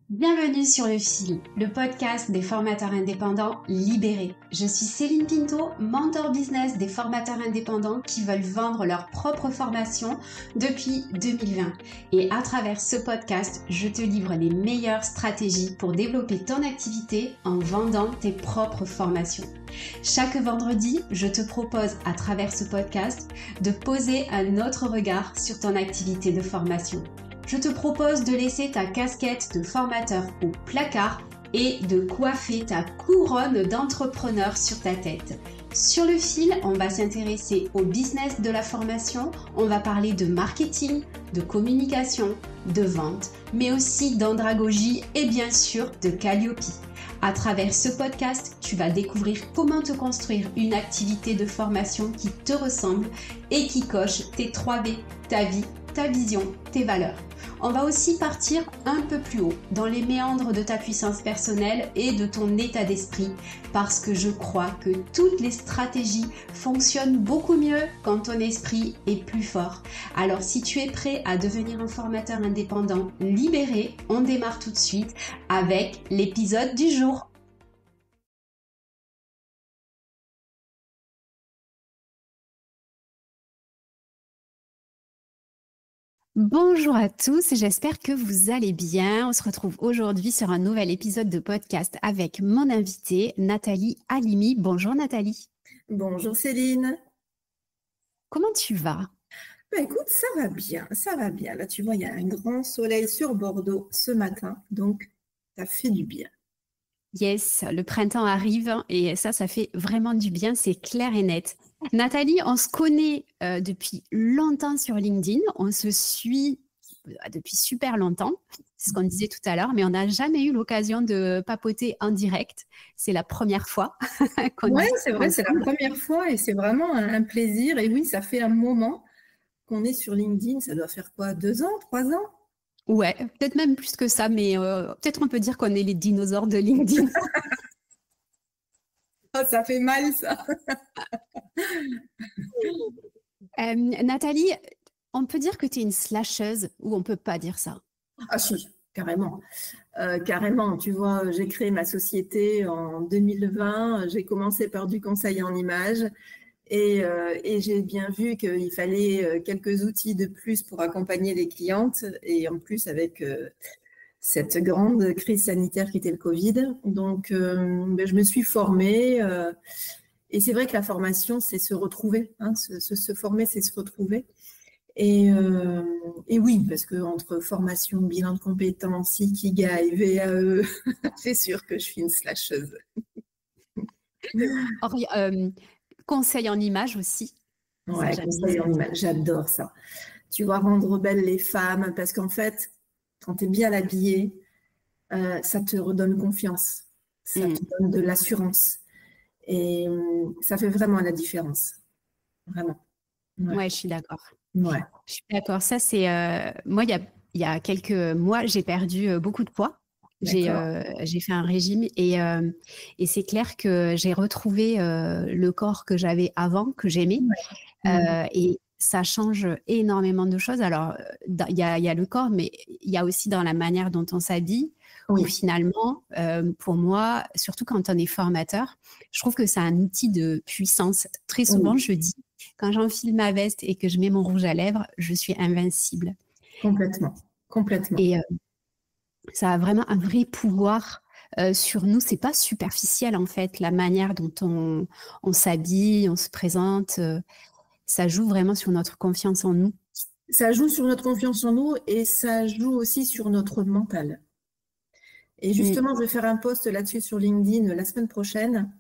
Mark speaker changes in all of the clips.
Speaker 1: Bienvenue sur Le Fil, le podcast des formateurs indépendants libérés. Je suis Céline Pinto, mentor business des formateurs indépendants qui veulent vendre leur propre formation depuis 2020. Et à travers ce podcast, je te livre les meilleures stratégies pour développer ton activité en vendant tes propres formations. Chaque vendredi, je te propose à travers ce podcast de poser un autre regard sur ton activité de formation. Je te propose de laisser ta casquette de formateur au placard et de coiffer ta couronne d'entrepreneur sur ta tête. Sur Le Fil, on va s'intéresser au business de la formation, on va parler de marketing, de communication, de vente, mais aussi d'andragogie et bien sûr de Calliope. À travers ce podcast, tu vas découvrir comment te construire une activité de formation qui te ressemble et qui coche tes 3B, ta vie, ta vision, tes valeurs. On va aussi partir un peu plus haut dans les méandres de ta puissance personnelle et de ton état d'esprit parce que je crois que toutes les stratégies fonctionnent beaucoup mieux quand ton esprit est plus fort. Alors si tu es prêt à devenir un formateur indépendant libéré, on démarre tout de suite avec l'épisode du jour. Bonjour à tous, j'espère que vous allez bien. On se retrouve aujourd'hui sur un nouvel épisode de podcast avec mon invitée Nathalie Halimi. Bonjour Nathalie.
Speaker 2: Bonjour Céline.
Speaker 1: Comment tu vas?
Speaker 2: Écoute, ça va bien, ça va bien. Là, tu vois, il y a un grand soleil sur Bordeaux ce matin, donc ça fait du bien.
Speaker 1: Yes, le printemps arrive et ça fait vraiment du bien, c'est clair et net. Nathalie, on se connaît depuis longtemps sur LinkedIn, on se suit depuis super longtemps, c'est ce qu'on disait tout à l'heure, mais on n'a jamais eu l'occasion de papoter en direct. C'est la première fois qu'on
Speaker 2: Oui, c'est vrai, c'est la première fois et c'est vraiment un plaisir. Et oui, ça fait un moment qu'on est sur LinkedIn, ça doit faire quoi, 2 ans, 3 ans?
Speaker 1: Ouais, peut-être même plus que ça, mais peut-être on peut dire qu'on est les dinosaures de LinkedIn.
Speaker 2: Oh, ça fait mal, ça.
Speaker 1: Nathalie, on peut dire que tu es une slasheuse ou on peut pas dire ça?
Speaker 2: Ah si, carrément. Carrément, tu vois, j'ai créé ma société en 2020, j'ai commencé par du conseil en images. Et j'ai bien vu qu'il fallait quelques outils de plus pour accompagner les clientes. Et en plus, avec cette grande crise sanitaire qui était le Covid. Donc, je me suis formée. Et c'est vrai que la formation, c'est se retrouver. Hein, se former, c'est se retrouver. Et oui, parce qu'entre formation, bilan de compétences, Ikigai, VAE, c'est sûr que je suis une slasheuse.
Speaker 1: Conseil en images aussi.
Speaker 2: Ouais, conseil en images, j'adore ça. Tu vas rendre belles les femmes parce qu'en fait, quand tu es bien habillée, ça te redonne confiance, ça te donne de l'assurance et ça fait vraiment la différence, vraiment.
Speaker 1: Ouais, je suis d'accord.
Speaker 2: Ouais.
Speaker 1: Je suis d'accord. Ça, c'est moi, il y a quelques mois, j'ai perdu beaucoup de poids. J'ai fait un régime et c'est clair que j'ai retrouvé le corps que j'avais avant, que j'aimais. Et ça change énormément de choses. Alors, il y a le corps, mais il y a aussi dans la manière dont on s'habille, où finalement, pour moi, surtout quand on est formateur, je trouve que c'est un outil de puissance. Très souvent, je dis, quand j'enfile ma veste et que je mets mon rouge à lèvres, je suis invincible.
Speaker 2: Complètement.
Speaker 1: Et ça a vraiment un vrai pouvoir sur nous. C'est pas superficiel, en fait, la manière dont on s'habille, on se présente. Ça joue vraiment sur notre confiance en nous.
Speaker 2: Ça joue sur notre confiance en nous et ça joue aussi sur notre mental. Et justement, je vais faire un post là-dessus sur LinkedIn la semaine prochaine.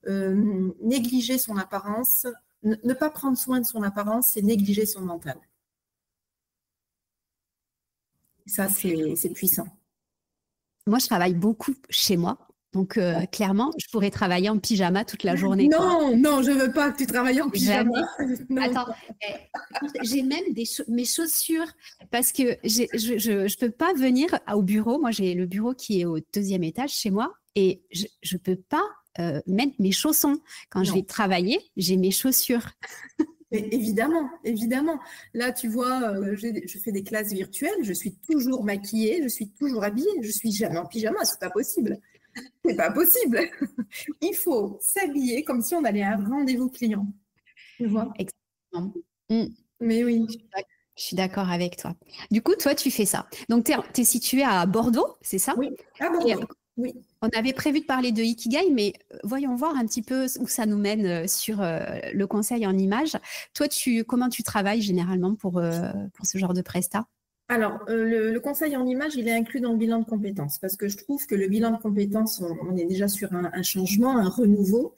Speaker 2: Négliger son apparence, ne pas prendre soin de son apparence, c'est négliger son mental. Ça, c'est puissant.
Speaker 1: Moi, je travaille beaucoup chez moi. Donc, clairement, je pourrais travailler en pyjama toute la journée.
Speaker 2: Non, non, je ne veux pas que tu travailles en pyjama.
Speaker 1: Attends, j'ai même mes chaussures parce que je ne peux pas venir au bureau. Moi, j'ai le bureau qui est au 2e étage chez moi et je ne peux pas mettre mes chaussons. Quand je vais travailler, j'ai mes chaussures.
Speaker 2: Mais évidemment, évidemment. Là, tu vois, je fais des classes virtuelles, je suis toujours maquillée, je suis toujours habillée, je suis jamais en pyjama, c'est pas possible. C'est pas possible. Il faut s'habiller comme si on allait à un rendez-vous client. Tu vois?
Speaker 1: Exactement. Mm.
Speaker 2: Mais oui.
Speaker 1: Je suis d'accord avec toi. Du coup, toi, tu fais ça. Donc, tu es situé à Bordeaux, c'est ça?
Speaker 2: Oui, à Bordeaux. Oui.
Speaker 1: On avait prévu de parler de Ikigai, mais voyons voir un petit peu où ça nous mène sur le conseil en images. Toi, comment tu travailles généralement pour ce genre de prestat?
Speaker 2: Alors, le conseil en image, il est inclus dans le bilan de compétences parce que je trouve que le bilan de compétences, on est déjà sur un changement, un renouveau.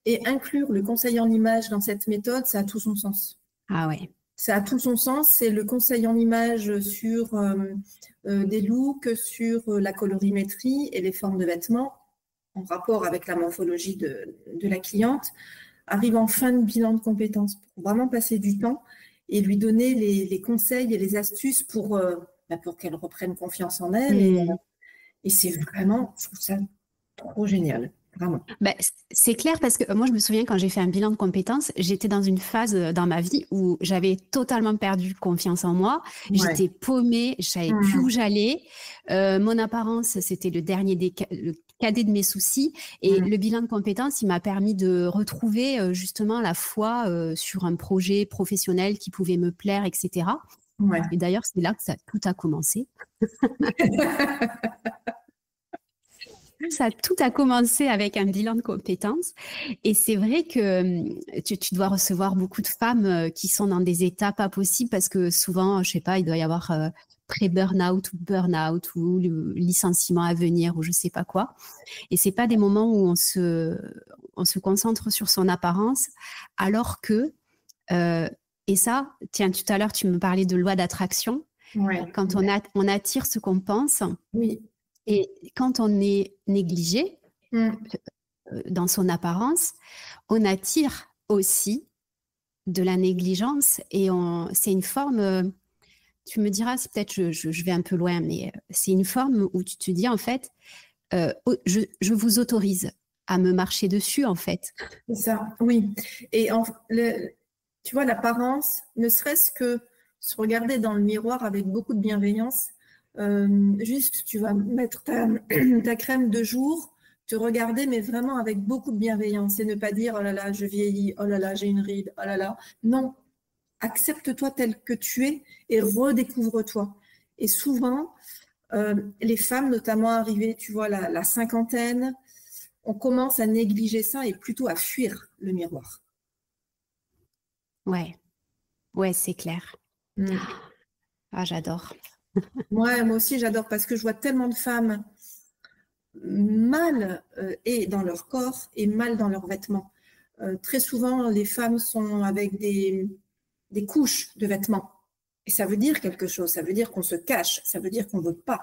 Speaker 2: Et inclure le conseil en image dans cette méthode, ça a tout son sens.
Speaker 1: Ah ouais.
Speaker 2: Ça a tout son sens. C'est le conseil en image sur des looks, sur la colorimétrie et les formes de vêtements en rapport avec la morphologie de la cliente, arrive en fin de bilan de compétences pour vraiment passer du temps et lui donner les conseils et les astuces pour qu'elle reprenne confiance en elle. Et c'est vraiment, je trouve ça trop génial. Vraiment.
Speaker 1: Ben, c'est clair parce que moi, je me souviens quand j'ai fait un bilan de compétences, j'étais dans une phase dans ma vie où j'avais totalement perdu confiance en moi. Ouais. J'étais paumée, je savais plus où j'allais. Mon apparence, c'était le cadet de mes soucis. Et le bilan de compétences, il m'a permis de retrouver justement la foi sur un projet professionnel qui pouvait me plaire, etc. Ouais. Et d'ailleurs, c'est là que tout a commencé. Tout a commencé avec un bilan de compétences. Et c'est vrai que tu dois recevoir beaucoup de femmes qui sont dans des états pas possibles parce que souvent, je sais pas, il doit y avoir pré-burnout ou burn-out ou le licenciement à venir ou je sais pas quoi. Et c'est pas des moments où on se concentre sur son apparence alors que, et ça, tiens, tout à l'heure, tu me parlais de loi d'attraction. Ouais. Quand on attire ce qu'on pense.
Speaker 2: Oui.
Speaker 1: Et quand on est négligé dans son apparence, on attire aussi de la négligence et c'est une forme, tu me diras, c'est peut-être je vais un peu loin, mais c'est une forme où tu te dis en fait, je vous autorise à me marcher dessus en fait.
Speaker 2: C'est ça, oui. Et tu vois, l'apparence, ne serait-ce que se regarder dans le miroir avec beaucoup de bienveillance. Juste, tu vas mettre ta crème de jour, te regarder, mais vraiment avec beaucoup de bienveillance et ne pas dire « oh là là, je vieillis, oh là là, j'ai une ride, oh là là ». Non, accepte-toi tel que tu es et redécouvre-toi. Et souvent, les femmes, notamment arrivées, tu vois, la cinquantaine, on commence à négliger ça et plutôt à fuir le miroir.
Speaker 1: Ouais, c'est clair. Ah, j'adore.
Speaker 2: Moi aussi, j'adore parce que je vois tellement de femmes mal et dans leur corps et mal dans leurs vêtements. Très souvent, les femmes sont avec des couches de vêtements. Et ça veut dire quelque chose, ça veut dire qu'on se cache, ça veut dire qu'on ne veut pas,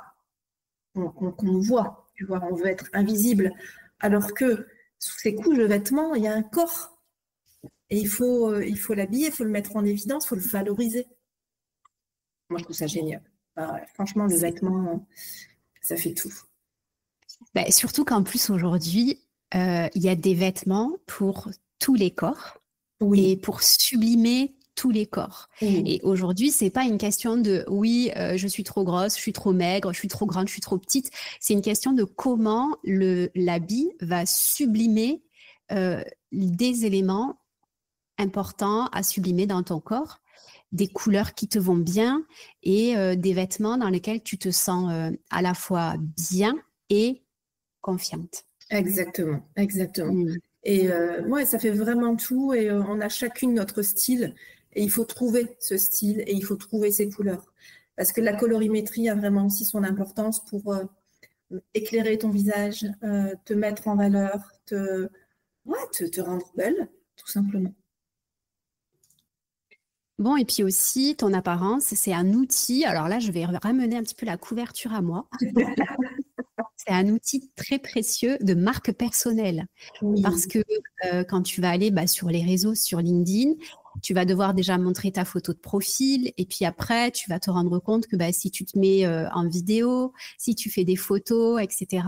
Speaker 2: qu'on nous voit, tu vois, on veut être invisible. Alors que sous ces couches de vêtements, il y a un corps. Et il faut l'habiller, il faut le mettre en évidence, il faut le valoriser. Moi, je trouve ça génial. Franchement, le vêtement, ça fait tout.
Speaker 1: Bah, surtout qu'en plus, aujourd'hui, il y a des vêtements pour tous les corps et pour sublimer tous les corps. Et aujourd'hui, c'est pas une question de « oui, je suis trop grosse, je suis trop maigre, je suis trop grande, je suis trop petite ». C'est une question de comment l'habit va sublimer des éléments importants à sublimer dans ton corps, des couleurs qui te vont bien et des vêtements dans lesquels tu te sens à la fois bien et confiante.
Speaker 2: Exactement. Et ça fait vraiment tout et on a chacune notre style et il faut trouver ce style et il faut trouver ses couleurs. Parce que la colorimétrie a vraiment aussi son importance pour éclairer ton visage, te mettre en valeur, te rendre belle, tout simplement.
Speaker 1: Bon, et puis aussi, ton apparence, c'est un outil. Alors là, je vais ramener un petit peu la couverture à moi. C'est un outil très précieux de marque personnelle. Parce que quand tu vas aller sur les réseaux, sur LinkedIn, tu vas devoir déjà montrer ta photo de profil et puis après, tu vas te rendre compte que si tu te mets en vidéo, si tu fais des photos, etc.,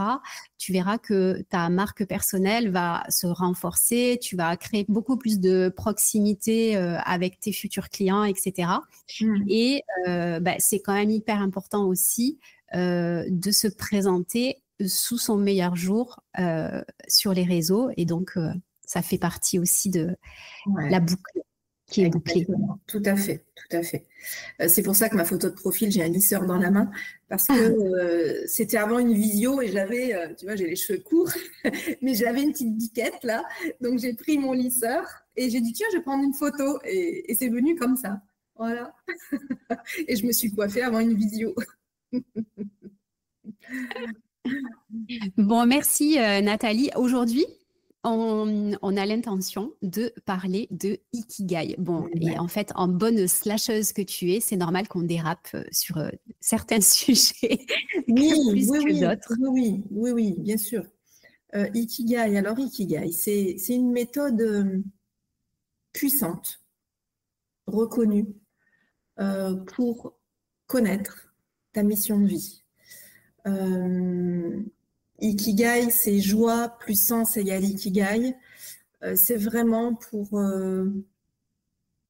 Speaker 1: tu verras que ta marque personnelle va se renforcer, tu vas créer beaucoup plus de proximité avec tes futurs clients, etc. Et c'est quand même hyper important aussi de se présenter sous son meilleur jour sur les réseaux. Et donc, ça fait partie aussi de la boucle qui est bouclée.
Speaker 2: Tout à fait, tout à fait. C'est pour ça que ma photo de profil, j'ai un lisseur dans la main, parce que c'était avant une visio et j'avais, tu vois, j'ai les cheveux courts, mais j'avais une petite biquette là, donc j'ai pris mon lisseur et j'ai dit tiens, je vais prendre une photo et c'est venu comme ça. Voilà. Et je me suis coiffée avant une visio.
Speaker 1: Bon, merci Nathalie. Aujourd'hui, on a l'intention de parler de Ikigai. Bon, et en fait, en bonne slasheuse que tu es, c'est normal qu'on dérape sur certains sujets plus que d'autres.
Speaker 2: Oui, bien sûr. Ikigai, alors Ikigai, c'est une méthode puissante, reconnue, pour connaître ta mission de vie. Ikigai, c'est joie plus sens égale Ikigai. C'est vraiment pour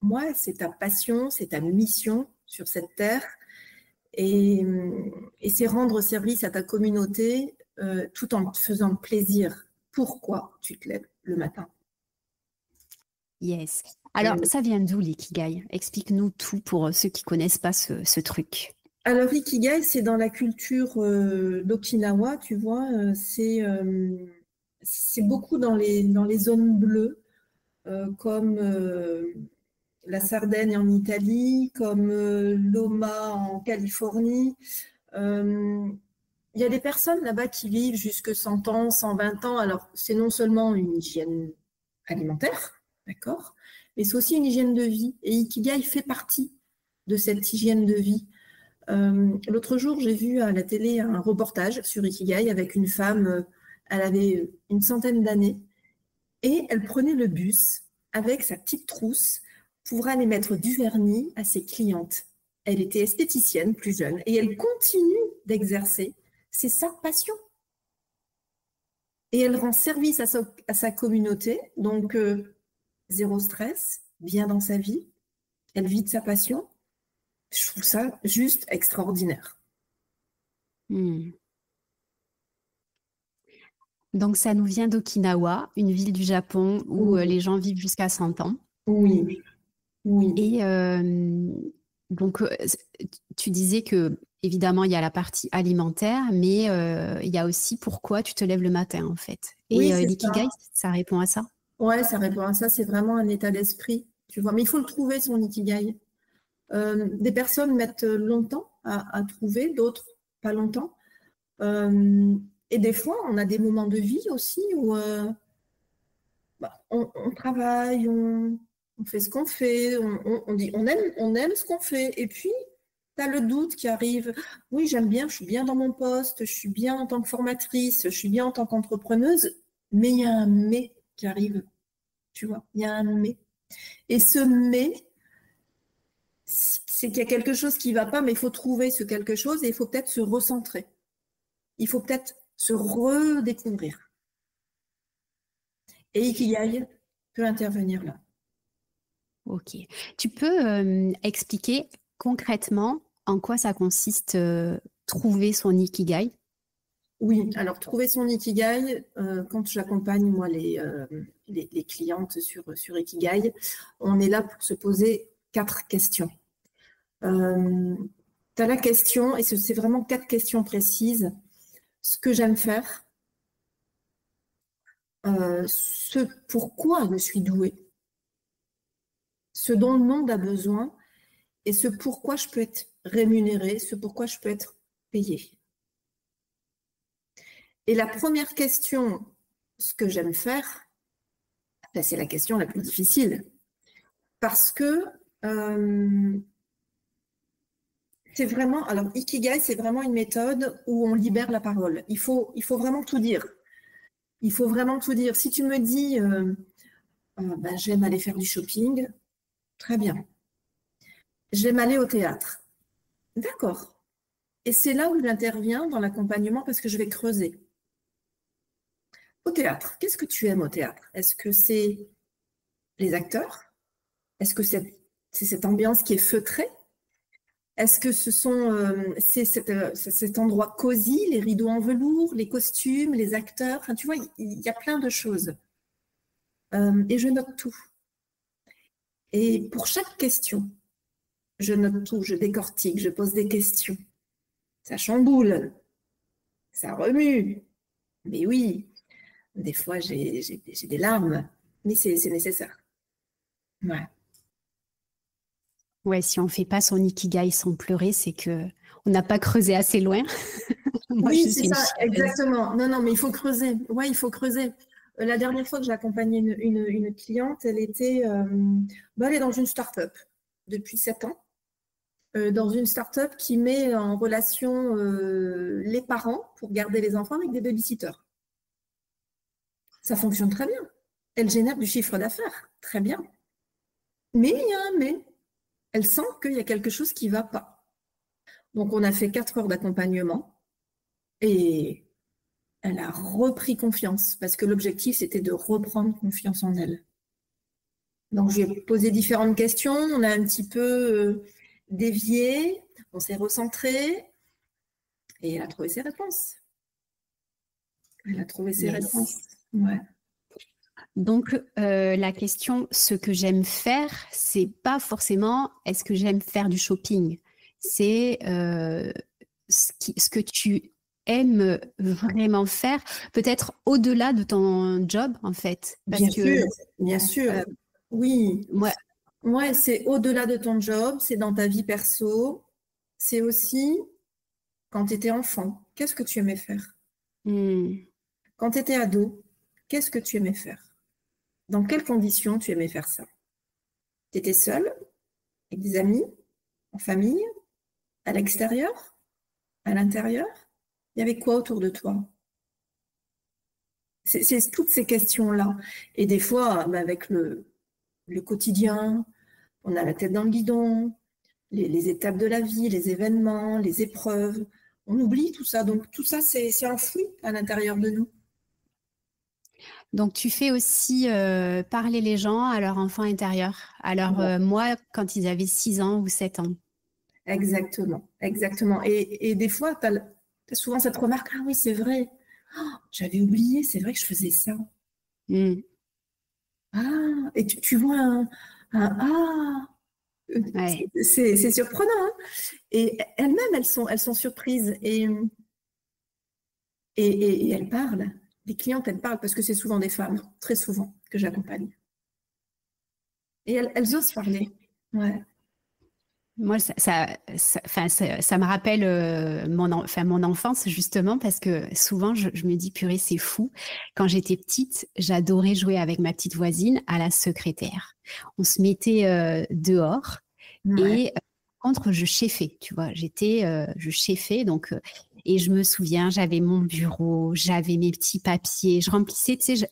Speaker 2: moi, c'est ta passion, c'est ta mission sur cette terre. Et c'est rendre service à ta communauté tout en te faisant plaisir. Pourquoi tu te lèves le matin?
Speaker 1: Yes. Alors, ça vient d'où l'Ikigai? Explique-nous tout pour ceux qui ne connaissent pas ce truc.
Speaker 2: Alors, Ikigai, c'est dans la culture d'Okinawa, tu vois. C'est beaucoup dans les zones bleues, comme la Sardaigne en Italie, comme l'Oma en Californie. Il y a des personnes là-bas qui vivent jusque 100 ans, 120 ans. Alors, c'est non seulement une hygiène alimentaire, d'accord, mais c'est aussi une hygiène de vie. Et Ikigai fait partie de cette hygiène de vie. L'autre jour, j'ai vu à la télé un reportage sur Ikigai avec une femme, elle avait une centaine d'années, et elle prenait le bus avec sa petite trousse pour aller mettre du vernis à ses clientes. Elle était esthéticienne, plus jeune, et elle continue d'exercer. C'est sa passion. Et elle rend service à sa communauté, donc zéro stress, bien dans sa vie. Elle vit de sa passion. Je trouve ça juste extraordinaire.
Speaker 1: Donc, ça nous vient d'Okinawa, une ville du Japon où les gens vivent jusqu'à 100 ans.
Speaker 2: Oui.
Speaker 1: Et donc, tu disais que, évidemment, il y a la partie alimentaire, mais il y a aussi pourquoi tu te lèves le matin, en fait. Et l'Ikigai, ça répond à ça?
Speaker 2: Ouais, ça répond à ça. C'est vraiment un état d'esprit, tu vois. Mais il faut le trouver, son Ikigai. Des personnes mettent longtemps à trouver, d'autres pas longtemps. Et des fois, on a des moments de vie aussi où on travaille, on fait ce qu'on fait, on dit on aime ce qu'on fait. Et puis, tu as le doute qui arrive. Oui, j'aime bien, je suis bien dans mon poste, je suis bien en tant que formatrice, je suis bien en tant qu'entrepreneuse, mais il y a un mais qui arrive. Tu vois, il y a un mais. Et ce mais, c'est qu'il y a quelque chose qui ne va pas, mais il faut trouver ce quelque chose et il faut peut-être se recentrer. Il faut peut-être se redécouvrir. Et Ikigai peut intervenir là.
Speaker 1: Ok. Tu peux expliquer concrètement en quoi ça consiste trouver son Ikigai?
Speaker 2: Oui, alors trouver son Ikigai, quand j'accompagne moi les clientes sur Ikigai, on est là pour se poser 4 questions. Tu as la question, et c'est vraiment 4 questions précises. Ce que j'aime faire, ce pourquoi je suis douée, ce dont le monde a besoin, et ce pourquoi je peux être rémunérée, ce pourquoi je peux être payée. Et la première question, ce que j'aime faire, c'est la question la plus difficile. Parce que c'est vraiment, alors Ikigai, c'est vraiment une méthode où on libère la parole. Il faut vraiment tout dire. Il faut vraiment tout dire. Si tu me dis, j'aime aller faire du shopping, Très bien. J'aime aller au théâtre. D'accord. Et c'est là où j'interviens dans l'accompagnement parce que je vais creuser. Au théâtre, qu'est-ce que tu aimes au théâtre? Est-ce que c'est les acteurs? Est-ce que c'est cette ambiance qui est feutrée? Est-ce que c'est cet endroit cosy, les rideaux en velours, les costumes, les acteurs? Enfin, tu vois, il y a plein de choses. Et je note tout. Et pour chaque question, je note tout, je décortique, je pose des questions. Ça chamboule, ça remue. Mais oui, des fois, j'ai des larmes, mais c'est nécessaire. Ouais.
Speaker 1: Ouais, si on fait pas son ikigai sans pleurer, c'est que on n'a pas creusé assez loin. Moi,
Speaker 2: Oui,
Speaker 1: je
Speaker 2: c'est
Speaker 1: suis une
Speaker 2: ça,
Speaker 1: chialeuse.
Speaker 2: exactement. Non, mais il faut creuser. Ouais, il faut creuser. La dernière fois que j'ai accompagné une cliente, elle est dans une start-up depuis 7 ans. Dans une start-up qui met en relation les parents pour garder les enfants avec des babysitters. Ça fonctionne très bien. Elle génère du chiffre d'affaires, très bien. Mais il y a un mais. Elle sent qu'il y a quelque chose qui ne va pas. Donc, on a fait 4 heures d'accompagnement et elle a repris confiance parce que l'objectif, c'était de reprendre confiance en elle. Donc, je lui ai posé différentes questions. On a un petit peu dévié, on s'est recentré et elle a trouvé ses réponses. Elle a trouvé ses réponses. Ouais.
Speaker 1: Donc, la question, ce que j'aime faire, c'est pas forcément est-ce que j'aime faire du shopping. C'est ce que tu aimes vraiment faire, peut-être au-delà de ton job, en fait. Parce
Speaker 2: Bien sûr. Oui.
Speaker 1: Moi,
Speaker 2: Ouais, c'est au-delà de ton job, c'est dans ta vie perso. C'est aussi quand tu étais enfant, qu'est-ce que tu aimais faire? Quand tu étais ado, qu'est-ce que tu aimais faire? Dans quelles conditions tu aimais faire ça? Tu étais seule, avec des amis, en famille, à l'extérieur, à l'intérieur? Il y avait quoi autour de toi? C'est toutes ces questions-là. Et des fois, avec le quotidien, on a la tête dans le guidon, les étapes de la vie, les événements, les épreuves, on oublie tout ça. Donc tout ça, c'est enfoui à l'intérieur de nous.
Speaker 1: donc tu fais aussi parler les gens à leur enfant intérieur, à leur moi quand ils avaient 6 ans ou 7 ans.
Speaker 2: Exactement, exactement. Et des fois, tu as souvent cette remarque, ah oui, c'est vrai, j'avais oublié, c'est vrai que je faisais ça. Ah, et tu vois ah,
Speaker 1: Ouais.
Speaker 2: c'est surprenant. Hein. Et elles-mêmes, elles sont surprises et elles parlent. Les clientes, elles parlent parce que c'est souvent des femmes, très souvent, que j'accompagne. Et elles osent parler. Ouais.
Speaker 1: Moi, ça me rappelle mon enfance, justement, parce que souvent, je me dis, purée, c'est fou. Quand j'étais petite, j'adorais jouer avec ma petite voisine à la secrétaire. On se mettait dehors et contre, je cheffais, tu vois. Je cheffais, donc, et je me souviens, j'avais mon bureau, j'avais mes petits papiers, je remplissais, tu sais,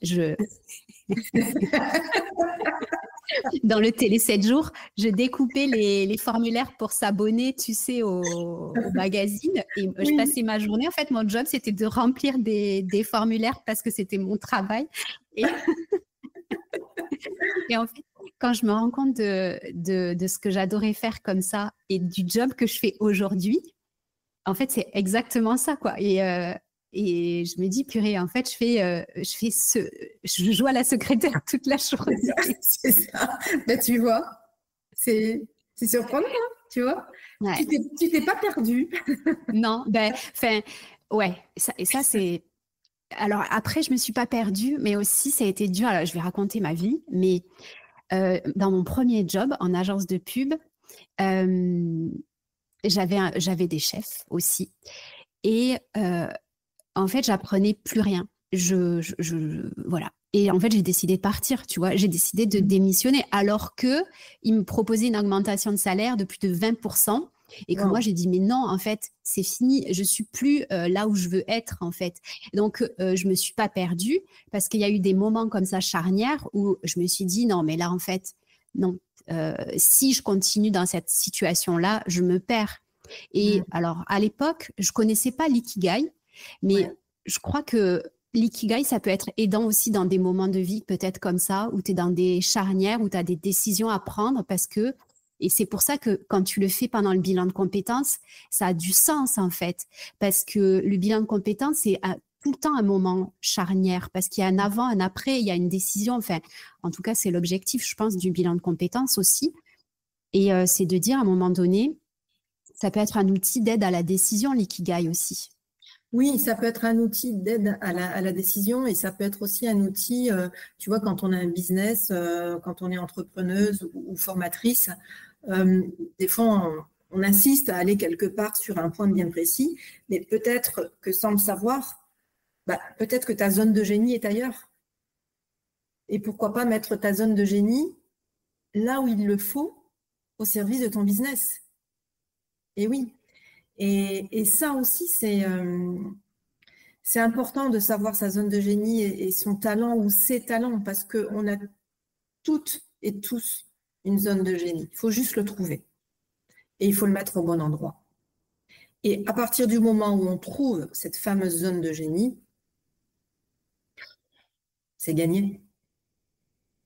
Speaker 1: dans le Télé 7 jours, je découpais les formulaires pour s'abonner, tu sais, au magazine. Et je passais ma journée. En fait, mon job, c'était de remplir des formulaires parce que c'était mon travail. Et, et en fait, quand je me rends compte de ce que j'adorais faire comme ça et du job que je fais aujourd'hui, en fait, c'est exactement ça, quoi. Et je me dis, purée, en fait, je joue à la secrétaire toute la journée.
Speaker 2: C'est ça. Ben, tu vois, c'est surprenant, hein, tu vois.
Speaker 1: Ouais.
Speaker 2: Tu t'es pas perdu.
Speaker 1: Non, ben, enfin, ouais. Ça, c'est. Alors après, je me suis pas perdue, mais aussi ça a été dur. Alors, je vais raconter ma vie, mais dans mon premier job en agence de pub, j'avais des chefs aussi, et en fait, j'apprenais plus rien. Voilà. Et en fait, j'ai décidé de partir, tu vois. J'ai décidé de démissionner alors que ils me proposaient une augmentation de salaire de plus de 20%. Et que moi, j'ai dit, mais non, en fait, c'est fini. Je suis plus là où je veux être, en fait. Donc, je me suis pas perdue parce qu'il y a eu des moments comme ça charnières où je me suis dit, non, mais là, en fait, non, si je continue dans cette situation-là, je me perds. Et alors, à l'époque, je connaissais pas l'ikigai, mais je crois que l'ikigai, ça peut être aidant aussi dans des moments de vie peut-être comme ça, où tu es dans des charnières, où tu as des décisions à prendre et c'est pour ça que quand tu le fais pendant le bilan de compétences, ça a du sens en fait. Parce que le bilan de compétences, c'est tout le temps un moment charnière, parce qu'il y a un avant, un après, il y a une décision. Enfin, en tout cas, c'est l'objectif, je pense, du bilan de compétences aussi. Et c'est de dire à un moment donné, ça peut être un outil d'aide à la décision, l'ikigai aussi.
Speaker 2: Oui, ça peut être un outil d'aide à la décision et ça peut être aussi un outil, tu vois, quand on a un business, quand on est entrepreneuse ou formatrice, des fois on insiste à aller quelque part sur un point bien précis, mais peut-être que sans le savoir, peut-être que ta zone de génie est ailleurs. Et pourquoi pas mettre ta zone de génie là où il le faut au service de ton business. Et oui. Et ça aussi, c'est important de savoir sa zone de génie et son talent ou ses talents, parce qu'on a toutes et tous une zone de génie. Il faut juste le trouver. Et il faut le mettre au bon endroit. Et à partir du moment où on trouve cette fameuse zone de génie, c'est gagné.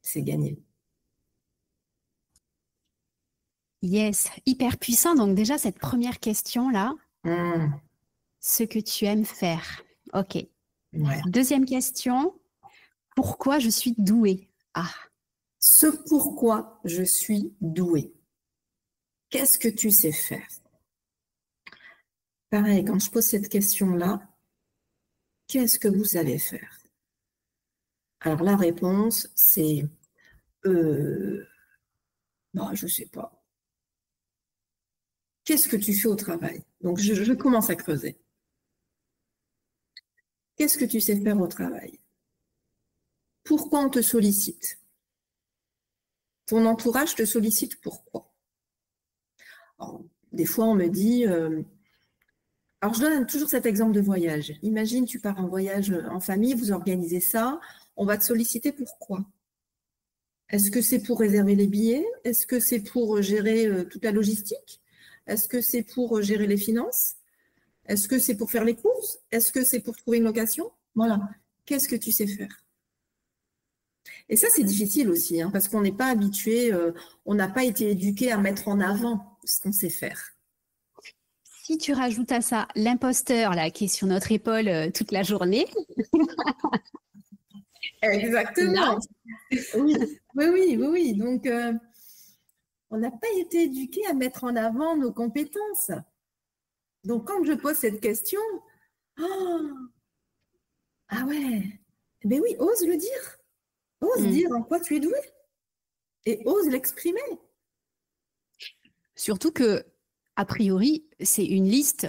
Speaker 2: C'est gagné.
Speaker 1: Yes, hyper puissant. Donc déjà, cette première question-là, ce que tu aimes faire. Ok.
Speaker 2: Ouais.
Speaker 1: Deuxième question, pourquoi je suis douée?
Speaker 2: Ce pourquoi je suis douée. Qu'est-ce que tu sais faire? Pareil, quand je pose cette question-là, qu'est-ce que vous savez faire? Alors la réponse, c'est je ne sais pas. Qu'est-ce que tu fais au travail? Donc je commence à creuser. Qu'est-ce que tu sais faire au travail? Pourquoi on te sollicite? Ton entourage te sollicite pourquoi? Alors, des fois, on me dit... alors, je donne toujours cet exemple de voyage. Imagine, tu pars en voyage en famille, vous organisez ça, on va te solliciter pourquoi? Est-ce que c'est pour réserver les billets? Est-ce que c'est pour gérer toute la logistique? Est-ce que c'est pour gérer les finances? Est-ce que c'est pour faire les courses? Est-ce que c'est pour trouver une location? Voilà. Qu'est-ce que tu sais faire? Et ça, c'est difficile aussi, hein, parce qu'on n'est pas habitué, on n'a pas été éduqué à mettre en avant ce qu'on sait faire.
Speaker 1: Si tu rajoutes à ça l'imposteur là, qui est sur notre épaule toute la journée.
Speaker 2: Exactement. Oui. Donc, on n'a pas été éduqué à mettre en avant nos compétences. Donc, quand je pose cette question, ah ouais, ben oui, ose le dire. Ose dire en quoi tu es doué. Et ose l'exprimer.
Speaker 1: Surtout que, a priori, c'est une liste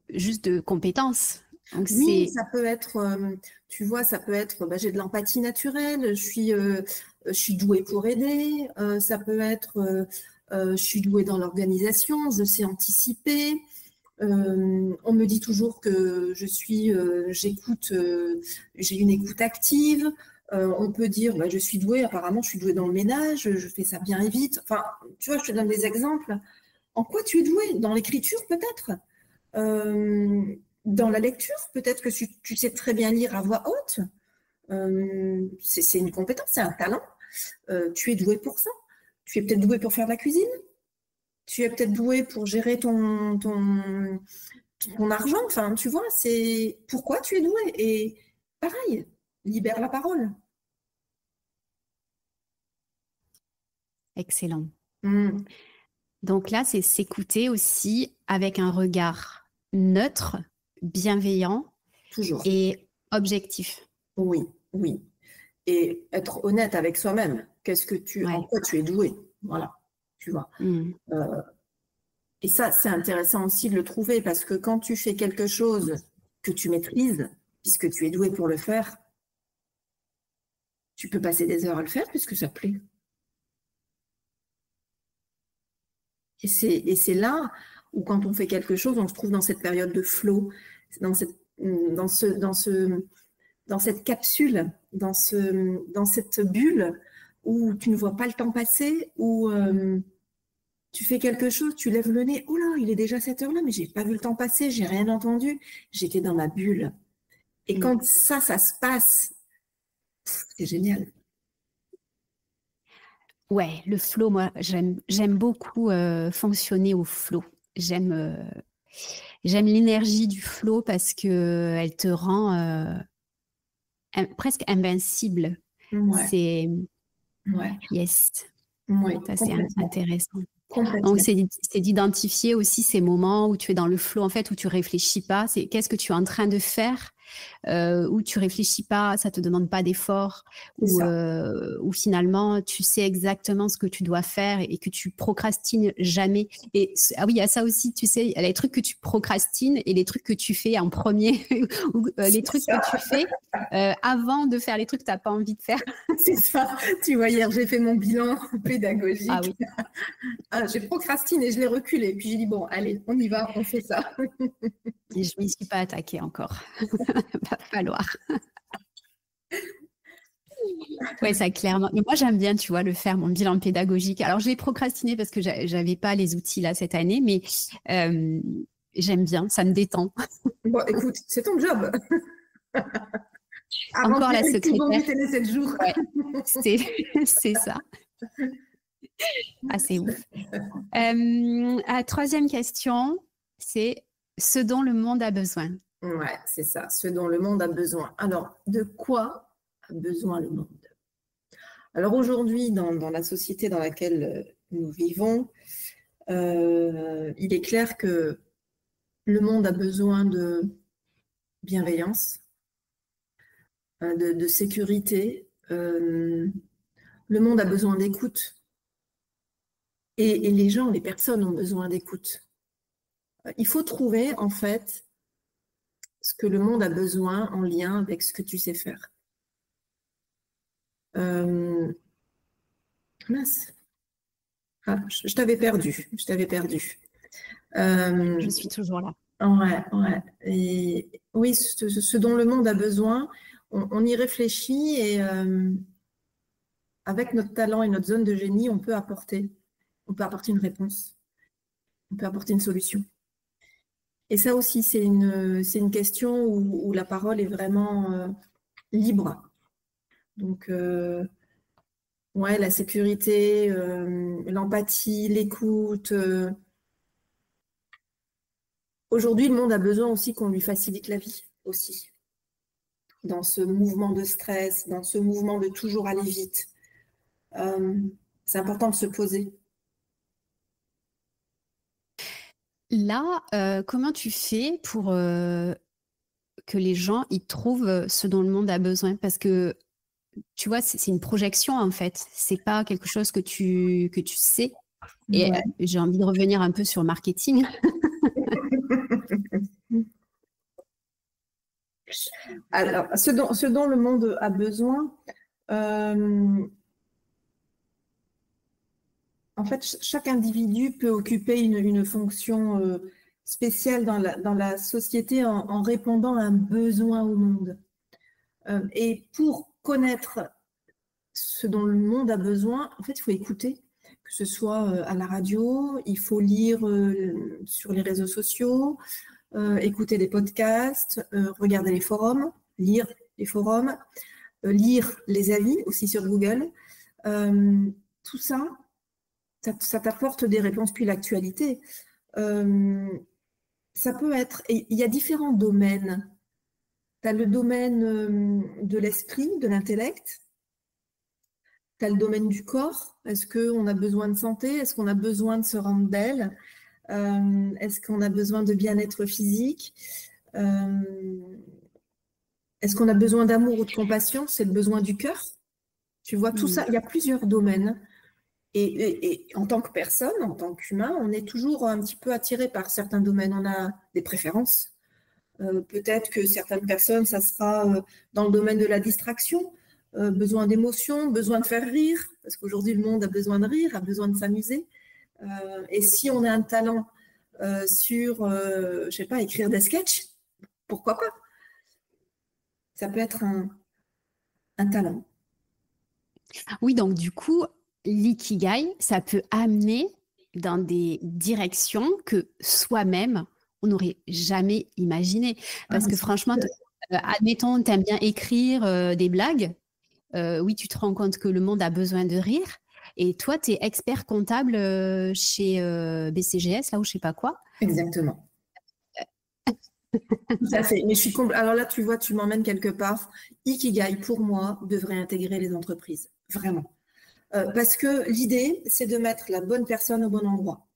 Speaker 1: juste de compétences. Donc
Speaker 2: oui, ça peut être, tu vois, ça peut être, j'ai de l'empathie naturelle, je suis douée pour aider, ça peut être, je suis douée dans l'organisation, je sais anticiper. On me dit toujours que j'écoute, j'ai une écoute active. On peut dire, je suis douée, apparemment, je suis douée dans le ménage, je fais ça bien et vite. Enfin, tu vois, je te donne des exemples. En quoi tu es douée? Dans l'écriture, peut-être? Dans la lecture, peut-être que tu sais très bien lire à voix haute. C'est une compétence, c'est un talent. Tu es douée pour ça. Tu es peut-être douée pour faire de la cuisine. Tu es peut-être douée pour gérer ton argent. Enfin, tu vois, c'est pourquoi tu es douée. Et pareil, libère la parole.
Speaker 1: Excellent. Donc là, c'est s'écouter aussi avec un regard neutre, bienveillant.
Speaker 2: Toujours.
Speaker 1: Et objectif.
Speaker 2: Oui. Et être honnête avec soi-même. En quoi tu es douée? Voilà, tu vois. Et ça, c'est intéressant aussi de le trouver parce que quand tu fais quelque chose que tu maîtrises, puisque tu es doué pour le faire, tu peux passer des heures à le faire puisque ça te plaît. Et c'est là où quand on fait quelque chose, on se trouve dans cette période de flow, dans cette capsule, dans cette bulle où tu ne vois pas le temps passer, où tu fais quelque chose, tu lèves le nez, oh là, il est déjà cette heure-là, mais j'ai pas vu le temps passer, j'ai rien entendu, j'étais dans ma bulle. Et quand ça se passe, c'est génial.
Speaker 1: Ouais, le flow, moi, j'aime beaucoup fonctionner au flow. J'aime l'énergie du flow parce que elle te rend presque invincible.
Speaker 2: Ouais,
Speaker 1: C'est
Speaker 2: ouais,
Speaker 1: yes,
Speaker 2: ouais,
Speaker 1: ça c'est
Speaker 2: complètement,
Speaker 1: intéressant. Donc,
Speaker 2: complètement.
Speaker 1: c'est d'identifier aussi ces moments où tu es dans le flow, en fait, où tu réfléchis pas. C'est qu'est-ce que tu es en train de faire, où tu réfléchis pas, ça te demande pas d'effort,
Speaker 2: C'est ça.
Speaker 1: où finalement tu sais exactement ce que tu dois faire et que tu procrastines jamais. Et ah oui, il y a ça aussi, tu sais, il y a les trucs que tu procrastines et les trucs que tu fais en premier, ou les
Speaker 2: C'est
Speaker 1: trucs que
Speaker 2: ça.
Speaker 1: tu fais avant de faire les trucs que tu n'as pas envie de faire.
Speaker 2: C'est ça. Tu vois, hier, j'ai fait mon bilan
Speaker 1: Ah
Speaker 2: pédagogique.
Speaker 1: oui,
Speaker 2: Ah, j'ai procrastiné, je l'ai reculé. Puis j'ai dit, bon, allez, on y va, on fait ça.
Speaker 1: et je m'y suis pas attaquée encore. Va falloir. Ouais, ça clairement. Mais moi, j'aime bien, tu vois, le faire, mon bilan pédagogique. Alors, je l'ai procrastiné parce que j'avais pas les outils là cette année, mais euh, j'aime bien, ça me détend.
Speaker 2: Bon, écoute, c'est ton job. À
Speaker 1: Encore
Speaker 2: remplir
Speaker 1: la
Speaker 2: les frigo
Speaker 1: secrétaire.
Speaker 2: que les 7 jours.
Speaker 1: Ouais, c'est c'est ça. Ah, c'est ouf. Troisième question, c'est ce dont le monde a besoin.
Speaker 2: Ouais, c'est ça, ce dont le monde a besoin. Alors, de quoi a besoin le monde? Alors aujourd'hui, dans la société dans laquelle nous vivons, il est clair que le monde a besoin de bienveillance, de sécurité. Le monde a besoin d'écoute. Et les gens, les personnes ont besoin d'écoute. Il faut trouver, en fait, ce que le monde a besoin en lien avec ce que tu sais faire. Mince. Ah, je t'avais perdu. Je t'avais perdu.
Speaker 1: Je suis toujours là.
Speaker 2: Ouais, ouais. Et oui, ce dont le monde a besoin, on y réfléchit et avec notre talent et notre zone de génie, on peut apporter une réponse, on peut apporter une solution. Et ça aussi, c'est une question où la parole est vraiment libre. Donc, ouais, la sécurité, l'empathie, l'écoute. Aujourd'hui, le monde a besoin aussi qu'on lui facilite la vie aussi. Dans ce mouvement de stress, dans ce mouvement de toujours aller vite. C'est important de se poser.
Speaker 1: Là, comment tu fais pour que les gens ils trouvent ce dont le monde a besoin? Parce que tu vois, c'est une projection en fait. C'est pas quelque chose que tu sais. Et
Speaker 2: Ouais.
Speaker 1: j'ai envie de revenir un peu sur marketing.
Speaker 2: Alors, ce dont le monde a besoin, en fait, chaque individu peut occuper une fonction spéciale dans la société en répondant à un besoin au monde. Et pour connaître ce dont le monde a besoin, en fait, il faut écouter, que ce soit à la radio, il faut lire sur les réseaux sociaux, écouter des podcasts, regarder les forums, lire les forums, lire les avis aussi sur Google. Tout ça, ça t'apporte des réponses. Puis l'actualité, ça peut être, et il y a différents domaines. Tu as le domaine de l'esprit, de l'intellect. Tu as le domaine du corps. Est-ce qu'on a besoin de santé? Est-ce qu'on a besoin de se rendre belle? Est-ce qu'on a besoin de bien-être physique? Est-ce qu'on a besoin d'amour ou de compassion? C'est le besoin du cœur. Tu vois, tout ça, il y a plusieurs domaines. Et en tant que personne, en tant qu'humain, on est toujours un petit peu attiré par certains domaines. On a des préférences. Peut-être que certaines personnes, ça sera dans le domaine de la distraction, besoin d'émotion, besoin de faire rire, parce qu'aujourd'hui, le monde a besoin de rire, a besoin de s'amuser. Et si on a un talent sur, je sais pas, écrire des sketchs, pourquoi pas? Ça peut être un talent.
Speaker 1: Oui, donc du coup, l'ikigai, ça peut amener dans des directions que soi-même, on n'aurait jamais imaginé.
Speaker 2: Ah,
Speaker 1: Parce
Speaker 2: mais
Speaker 1: que
Speaker 2: c'est
Speaker 1: franchement,
Speaker 2: sûr.
Speaker 1: admettons, tu aimes bien écrire des blagues. Oui, tu te rends compte que le monde a besoin de rire. Et toi, tu es expert comptable chez BCGS, là ou je sais pas quoi.
Speaker 2: Exactement. Tout à fait. Mais alors là, tu vois, tu m'emmènes quelque part. Ikigai, pour moi, devrait intégrer les entreprises. Vraiment. Parce que l'idée, c'est de mettre la bonne personne au bon endroit.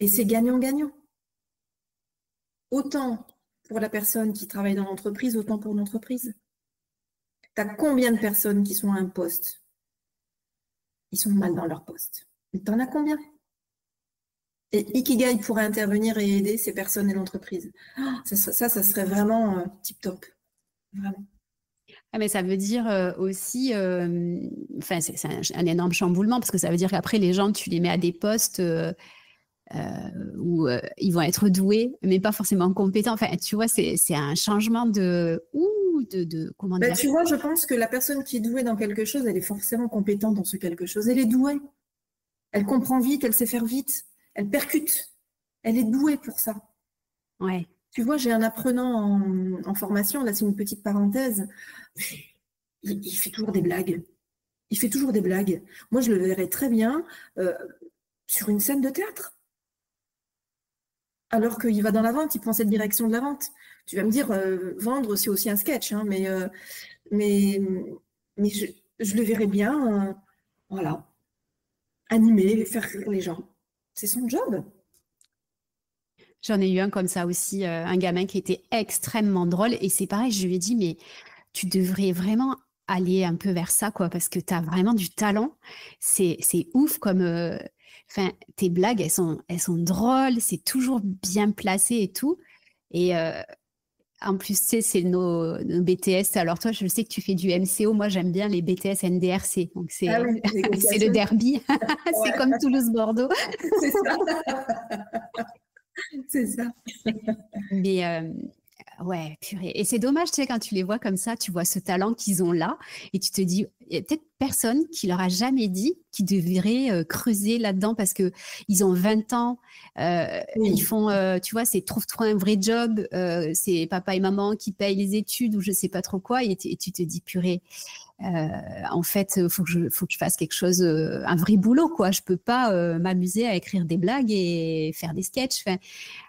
Speaker 2: Et c'est gagnant-gagnant. Autant pour la personne qui travaille dans l'entreprise, autant pour l'entreprise. Tu as combien de personnes qui sont à un poste? Ils sont mal dans leur poste. Tu en as combien? Et Ikigai pourrait intervenir et aider ces personnes et l'entreprise. Ça serait vraiment tip top. Vraiment.
Speaker 1: Ah, mais ça veut dire aussi, enfin, c'est un énorme chamboulement parce que ça veut dire qu'après, les gens, tu les mets à des postes où ils vont être doués, mais pas forcément compétents. Enfin, tu vois, c'est un changement comment dire?
Speaker 2: Tu vois, je pense que la personne qui est douée dans quelque chose, elle est forcément compétente dans ce quelque chose. Elle est douée. Elle comprend vite, elle sait faire vite, elle percute. Elle est douée pour ça.
Speaker 1: Ouais.
Speaker 2: Tu vois, j'ai un apprenant en formation, là c'est une petite parenthèse, il fait toujours des blagues. Il fait toujours des blagues. Moi, je le verrais très bien sur une scène de théâtre. Alors qu'il va dans la vente, il prend cette direction de la vente. Tu vas me dire, vendre, c'est aussi un sketch, hein, mais je le verrais bien, voilà, animer, faire rire les gens. C'est son job.
Speaker 1: J'en ai eu un comme ça aussi, un gamin qui était extrêmement drôle. Et c'est pareil, je lui ai dit, mais tu devrais vraiment aller un peu vers ça, quoi, parce que tu as vraiment du talent. C'est ouf comme... Enfin, tes blagues, elles sont drôles, c'est toujours bien placé et tout. Et en plus, tu sais, c'est nos BTS. Alors toi, je sais que tu fais du MCO. Moi, j'aime bien les BTS NDRC. Donc,
Speaker 2: Ah
Speaker 1: c'est
Speaker 2: oui,
Speaker 1: c'est le
Speaker 2: négociation.
Speaker 1: derby. C'est
Speaker 2: Ouais,
Speaker 1: comme Toulouse-Bordeaux.
Speaker 2: c'est ça. C'est ça.
Speaker 1: Mais ouais, purée. Et c'est dommage, tu sais, quand tu les vois comme ça, tu vois ce talent qu'ils ont là, et tu te dis, il y a peut-être personne qui leur a jamais dit qu'ils devraient creuser là-dedans parce que ils ont 20 ans, ils
Speaker 2: Oui.
Speaker 1: font, tu vois, c'est trouve-toi un vrai job, c'est papa et maman qui payent les études ou je sais pas trop quoi, et tu te dis, purée, en fait, faut que je fasse quelque chose, un vrai boulot, quoi. Je peux pas m'amuser à écrire des blagues et faire des sketchs. Enfin,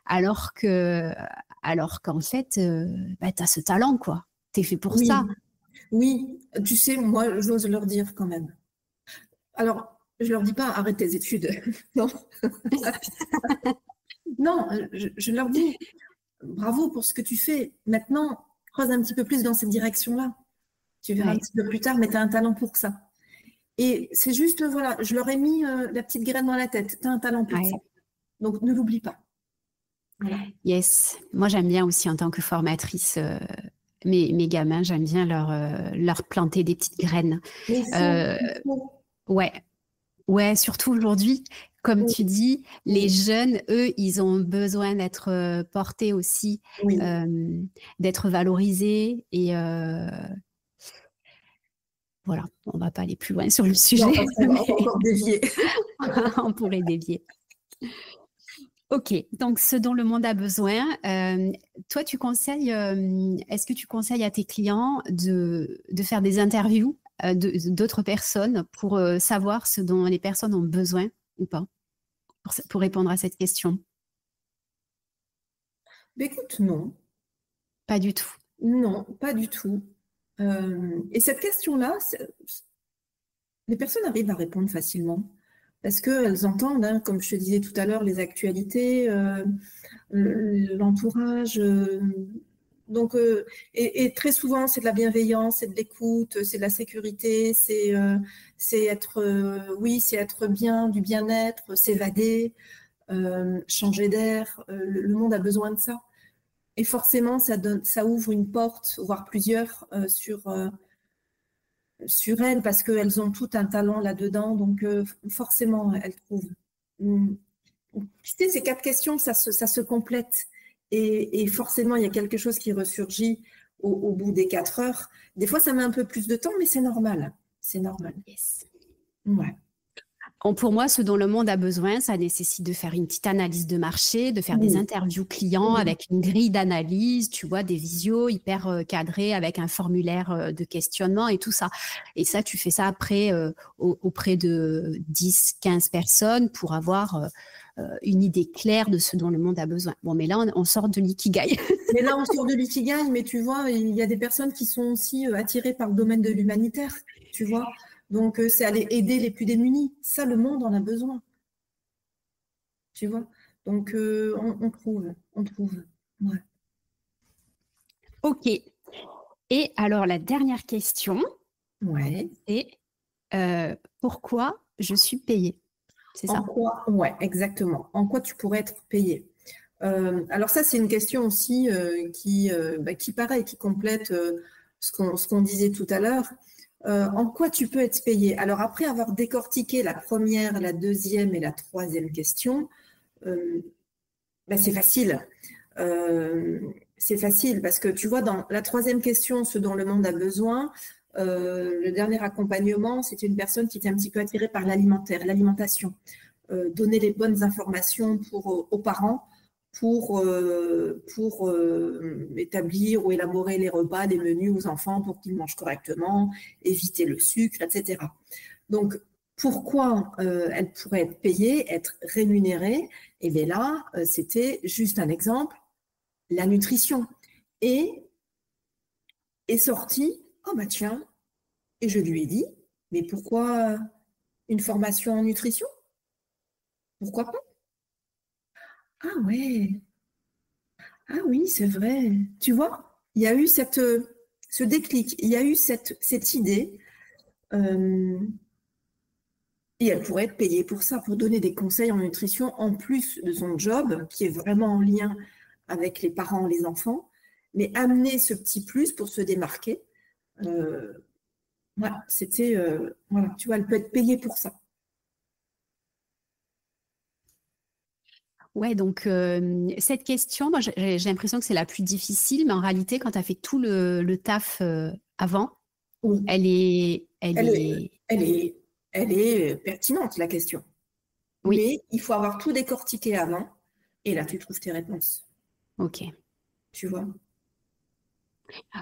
Speaker 1: alors que, alors qu'en fait, bah, tu as ce talent, quoi. Tu es fait pour
Speaker 2: Oui,
Speaker 1: ça.
Speaker 2: oui. Tu sais, moi, j'ose leur dire quand même. Alors, je leur dis pas arrête tes études. Non, non, je leur dis bravo pour ce que tu fais. Maintenant, creuse un petit peu plus dans cette direction-là. Tu verras un
Speaker 1: Ouais.
Speaker 2: petit peu plus tard, mais tu as un talent pour ça. Et c'est juste, voilà, je leur ai mis la petite graine dans la tête. Tu as un talent pour ça.
Speaker 1: Ouais.
Speaker 2: Donc, ne l'oublie pas. Voilà.
Speaker 1: Yes. Moi, j'aime bien aussi en tant que formatrice, mes gamins, j'aime bien leur planter des petites graines.
Speaker 2: Mais il faut,
Speaker 1: Euh,
Speaker 2: il faut.
Speaker 1: ouais, ouais, surtout aujourd'hui, comme
Speaker 2: Oui,
Speaker 1: tu dis, les
Speaker 2: oui,
Speaker 1: jeunes, eux, ils ont besoin d'être portés aussi,
Speaker 2: oui.
Speaker 1: euh, d'être valorisés. Et voilà, on va pas aller plus loin sur le
Speaker 2: Non,
Speaker 1: sujet,
Speaker 2: parce qu'on va
Speaker 1: mais
Speaker 2: encore dévier.
Speaker 1: on pourrait dévier. Ok, donc ce dont le monde a besoin, toi tu conseilles, est-ce que tu conseilles à tes clients de faire des interviews d'autres personnes pour savoir ce dont les personnes ont besoin ou pas, pour répondre à cette question?
Speaker 2: Mais écoute, non.
Speaker 1: Pas du tout.
Speaker 2: Non, pas du tout. Et cette question-là, les personnes arrivent à répondre facilement parce qu'elles entendent, hein, comme je te disais tout à l'heure, les actualités, l'entourage. Donc, et très souvent, c'est de la bienveillance, c'est de l'écoute, c'est de la sécurité, c'est être, oui, c'est être bien, du bien-être, s'évader, changer d'air. Le monde a besoin de ça. Et forcément, ça ouvre une porte, voire plusieurs, sur elles parce qu'elles ont tout un talent là-dedans. Donc, forcément, elles trouvent. Tu sais, ces 4 questions, ça se complète. Et forcément, il y a quelque chose qui ressurgit au bout des 4 heures. Des fois, ça met un peu plus de temps, mais c'est normal. C'est normal.
Speaker 1: Yes.
Speaker 2: Ouais.
Speaker 1: Pour moi, ce dont le monde a besoin, ça nécessite de faire une petite analyse de marché, de faire des interviews clients avec une grille d'analyse, tu vois, des visios hyper cadrés avec un formulaire de questionnement et tout ça. Et ça, tu fais ça après auprès de 10, 15 personnes pour avoir une idée claire de ce dont le monde a besoin. Bon, mais là, on sort de l'ikigai.
Speaker 2: Mais là, on sort de l'ikigai, mais tu vois, il y a des personnes qui sont aussi attirées par le domaine de l'humanitaire, tu vois. Donc, c'est aller aider les plus démunis. Ça, le monde en a besoin. Tu vois. Donc, on trouve. Ouais.
Speaker 1: OK. Et alors, la dernière question, c'est pourquoi je suis payée? C'est ça?
Speaker 2: En quoi? Ouais, exactement. En quoi tu pourrais être payé? Alors ça, c'est une question aussi qui paraît, qui complète ce qu'on disait tout à l'heure. En quoi tu peux être payé? Alors après avoir décortiqué la première, la deuxième et la troisième question, c'est facile. C'est facile parce que tu vois, dans la troisième question, ce dont le monde a besoin, le dernier accompagnement, c'était une personne qui était un petit peu attirée par l'alimentation. Donner les bonnes informations aux parents pour établir ou élaborer les repas, les menus aux enfants pour qu'ils mangent correctement, éviter le sucre, etc. Donc, pourquoi elle pourrait être payée, être rémunérée? Et bien là, c'était juste un exemple, la nutrition. Et est sorti, oh bah tiens, et je lui ai dit, mais pourquoi une formation en nutrition? Pourquoi pas? Ah ouais, ah oui, c'est vrai. Tu vois, il y a eu ce déclic, il y a eu cette idée, et elle pourrait être payée pour ça, pour donner des conseils en nutrition en plus de son job, qui est vraiment en lien avec les parents, les enfants, mais amener ce petit plus pour se démarquer. Voilà, c'était, voilà, tu vois, elle peut être payée pour ça.
Speaker 1: Ouais, donc cette question, moi, j'ai l'impression que c'est la plus difficile, mais en réalité, quand tu as fait tout le taf avant,
Speaker 2: Oui.
Speaker 1: elle
Speaker 2: est pertinente, la question.
Speaker 1: Oui.
Speaker 2: Mais il faut avoir tout décortiqué avant, et là, tu trouves tes réponses.
Speaker 1: Ok.
Speaker 2: Tu vois.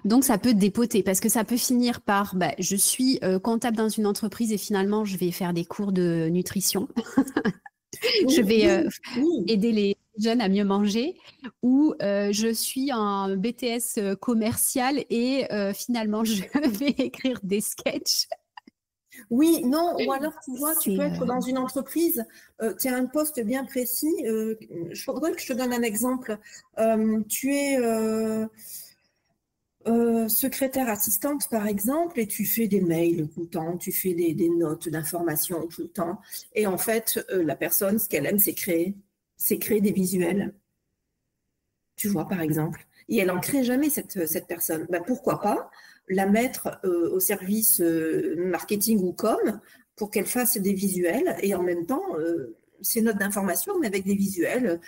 Speaker 1: Donc, ça peut dépoter parce que ça peut finir par je suis comptable dans une entreprise et finalement, je vais faire des cours de nutrition. Je vais aider les jeunes à mieux manger, ou je suis en BTS commercial et finalement, je vais écrire des sketchs.
Speaker 2: Oui, non, ou alors tu vois, tu peux être dans une entreprise, tu as un poste bien précis. Je voudrais que je te donne un exemple. Tu es secrétaire assistante, par exemple, et tu fais des mails tout le temps, tu fais des notes d'information tout le temps. Et en fait, la personne, ce qu'elle aime, c'est créer des visuels. Tu vois, par exemple. Et elle n'en crée jamais, cette personne. Pourquoi pas la mettre au service marketing ou com pour qu'elle fasse des visuels et en même temps, ces notes d'information, mais avec des visuels.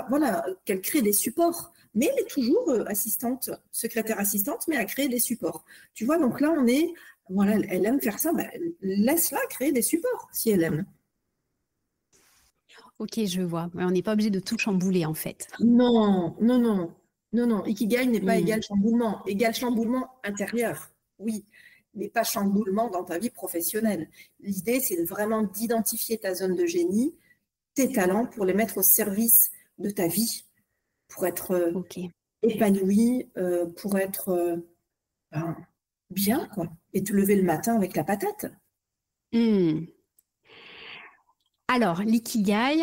Speaker 2: Voilà, qu'elle crée des supports. Mais elle est toujours secrétaire assistante, mais à créer des supports. Tu vois, donc là, voilà, elle aime faire ça. Laisse-la créer des supports si elle aime.
Speaker 1: Ok, je vois. On n'est pas obligé de tout chambouler, en fait.
Speaker 2: Non. Ikigai n'est pas égal chamboulement. Égal chamboulement intérieur, oui, mais pas chamboulement dans ta vie professionnelle. L'idée, c'est vraiment d'identifier ta zone de génie, tes talents, pour les mettre au service de ta vie, pour être épanoui, pour être bien, quoi, et te lever le matin avec la patate.
Speaker 1: Alors, l'ikigai,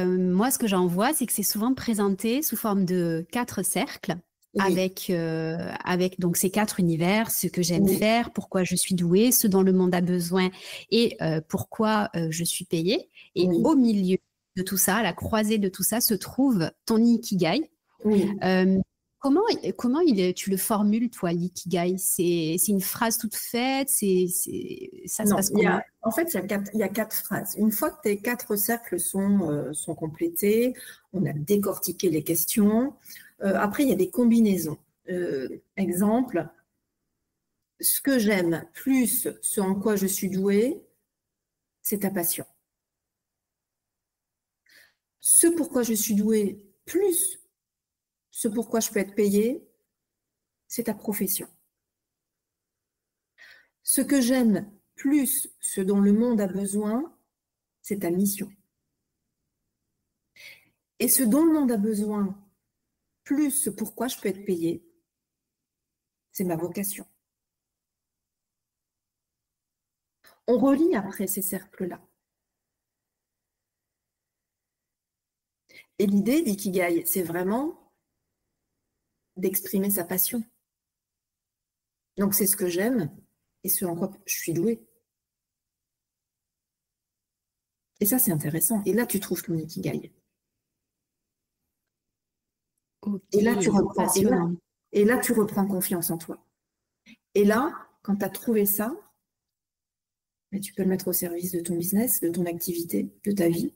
Speaker 1: moi, ce que j'en vois, c'est que c'est souvent présenté sous forme de 4 cercles, avec donc ces 4 univers, ce que j'aime faire, pourquoi je suis douée, ce dont le monde a besoin et pourquoi je suis payée. Et au milieu de tout ça, à la croisée de tout ça, se trouve ton ikigai. Comment tu le formules, toi, l'ikigai? C'est une phrase toute faite? Ça se passe comment?
Speaker 2: En fait, il y a 4 phrases. Une fois que tes 4 cercles sont complétés, on a décortiqué les questions. Après, il y a des combinaisons. Exemple, ce que j'aime plus ce en quoi je suis douée, c'est ta passion. Ce pourquoi je suis douée plus ce pourquoi je peux être payée, c'est ta profession. Ce que j'aime plus ce dont le monde a besoin, c'est ta mission. Et ce dont le monde a besoin, plus ce pourquoi je peux être payée, c'est ma vocation. On relie après ces cercles-là. Et l'idée d'ikigai, c'est vraiment d'exprimer sa passion. Donc c'est ce que j'aime et ce en quoi je suis douée. Et ça, c'est intéressant. Et là, tu trouves ton ikigai.
Speaker 1: Okay,
Speaker 2: et là, tu reprends confiance en toi. Et là, quand tu as trouvé ça, tu peux le mettre au service de ton business, de ton activité, de ta vie.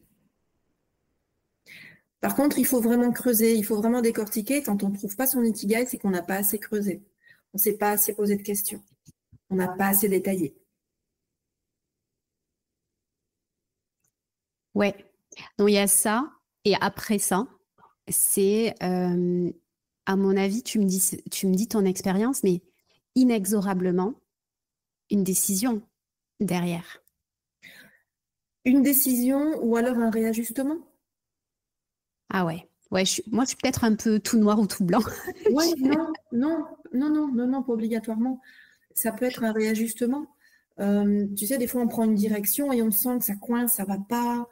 Speaker 2: Par contre, il faut vraiment creuser, il faut vraiment décortiquer. Quand on ne trouve pas son ikigai, c'est qu'on n'a pas assez creusé. On ne s'est pas assez posé de questions. On n'a pas assez détaillé.
Speaker 1: Ouais. Donc, il y a ça. Et après ça, c'est, à mon avis, tu me dis ton expérience, mais inexorablement, une décision derrière.
Speaker 2: Une décision ou alors un réajustement?
Speaker 1: Ah ouais. Ouais, moi, je suis peut-être un peu tout noir ou tout blanc.
Speaker 2: Oui, non, pas obligatoirement. Ça peut être un réajustement. Tu sais, des fois, on prend une direction et on sent que ça coince, ça ne va pas,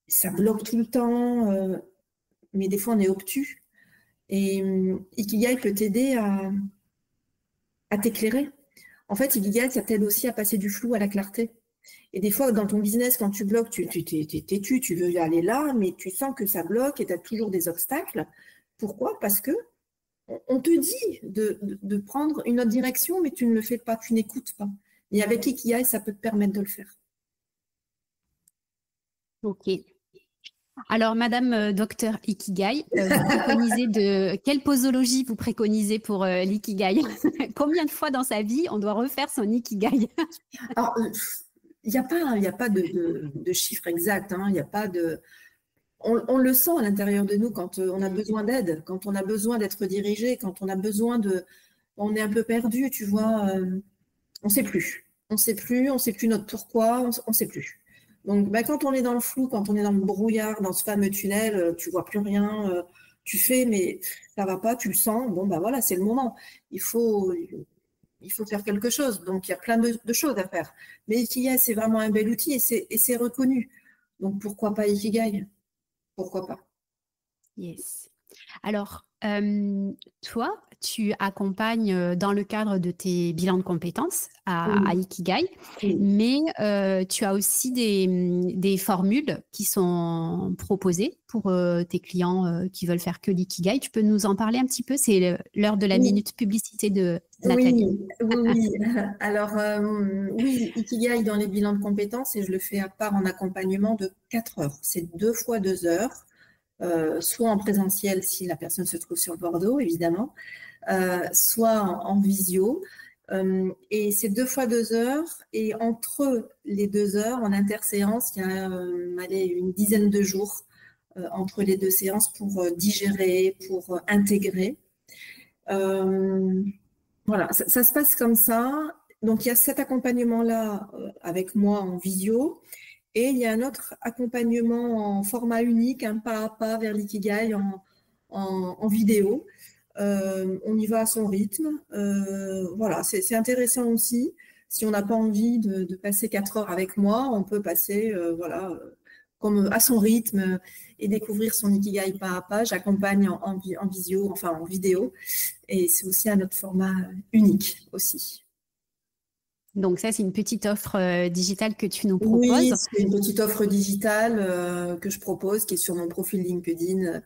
Speaker 2: ça bloque tout le temps, mais des fois, on est obtus. Et Ikigai peut t'aider à t'éclairer. En fait, Ikigai, ça t'aide aussi à passer du flou à la clarté. Et des fois, dans ton business, quand tu bloques, tu t'es têtu, tu veux aller là, mais tu sens que ça bloque et tu as toujours des obstacles. Pourquoi? Parce que on te dit de prendre une autre direction, mais tu ne le fais pas, tu n'écoutes pas. Et avec Ikigai, ça peut te permettre de le faire.
Speaker 1: Ok. Alors, Madame Docteur Ikigai, quelle posologie vous préconisez pour l'ikigai? Combien de fois dans sa vie on doit refaire son ikigai?
Speaker 2: Alors, il n'y a pas de chiffre exact, hein, y a pas de... On le sent à l'intérieur de nous quand on a besoin d'aide, quand on a besoin d'être dirigé, quand on a besoin de... On est un peu perdu, tu vois, on ne sait plus. On ne sait plus notre pourquoi, on ne sait plus. Donc, quand on est dans le flou, quand on est dans le brouillard, dans ce fameux tunnel, tu ne vois plus rien, tu fais, mais ça ne va pas, tu le sens, bon, voilà, c'est le moment. Il faut faire quelque chose. Donc, il y a plein de choses à faire. Mais Ikigai, c'est vraiment un bel outil et c'est reconnu. Donc, pourquoi pas Ikigai? Pourquoi pas?
Speaker 1: Yes. Alors, toi, tu accompagnes dans le cadre de tes bilans de compétences à Ikigai, mais tu as aussi des formules qui sont proposées pour tes clients qui veulent faire que l'Ikigai. Tu peux nous en parler un petit peu? C'est l'heure de la minute publicité de Nathalie.
Speaker 2: Oui. Alors, oui, Ikigai dans les bilans de compétences, et je le fais à part en accompagnement de 4 heures. C'est 2 fois 2 heures. Soit en présentiel si la personne se trouve sur Bordeaux, évidemment, soit en visio. Et c'est 2 fois 2 heures. Et entre les 2 heures, en interséance, il y a une dizaine de jours entre les 2 séances pour digérer, pour intégrer. Voilà, ça se passe comme ça. Donc, il y a cet accompagnement-là avec moi en visio. Et il y a un autre accompagnement en format unique, un pas à pas vers l'ikigai en vidéo. On y va à son rythme. Voilà, c'est intéressant aussi. Si on n'a pas envie de passer 4 heures avec moi, on peut passer comme à son rythme et découvrir son ikigai pas à pas. J'accompagne en visio, enfin en vidéo. Et c'est aussi un autre format unique aussi.
Speaker 1: Donc ça, c'est une petite offre digitale que tu nous proposes.
Speaker 2: Oui, c'est une petite offre digitale que je propose, qui est sur mon profil LinkedIn,